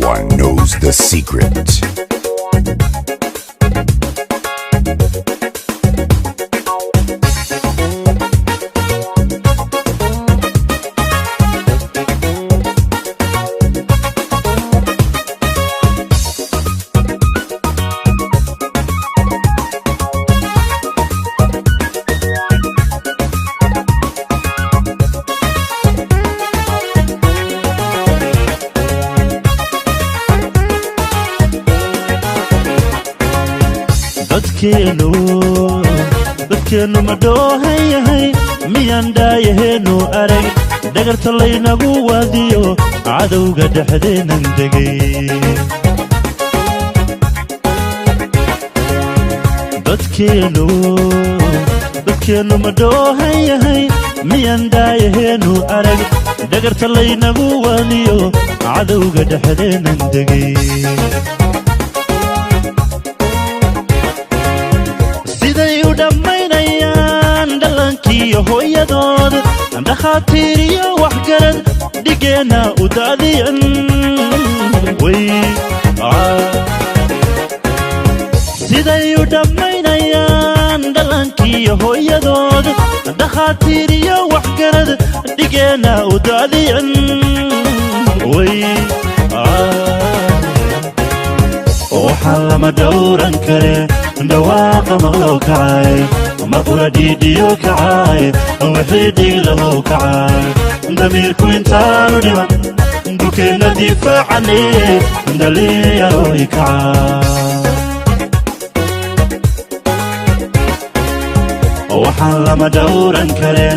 one knows the secret. dadkeenu ma dhoohayahay miyaan dhaayaheennu arag dhagarta laynagu waadiyo cadowga dhexdeenan degay dadkeenu ma dhoohayahay miyaan dhaayaheennu arag dhagarta laynagu waadiyo cadowga dhexdeenan degay hooyadood dhakhaatiiriyo waxgarad dhigeena u daadiyan siday u dhammaynayaan dhallaankiiyo hooyadood dhakhaatiiriyo waxgarad dhigeena u daadiyan waxaa lama dhowran kare dhawaaqa maqlow kacay maqura dhiidhiyo kacay wixii dhiglahow kacay damiirku intaanu dhiman dhulkeenna difaacane dhalinyarooy kacay waxaan lama dhowran kare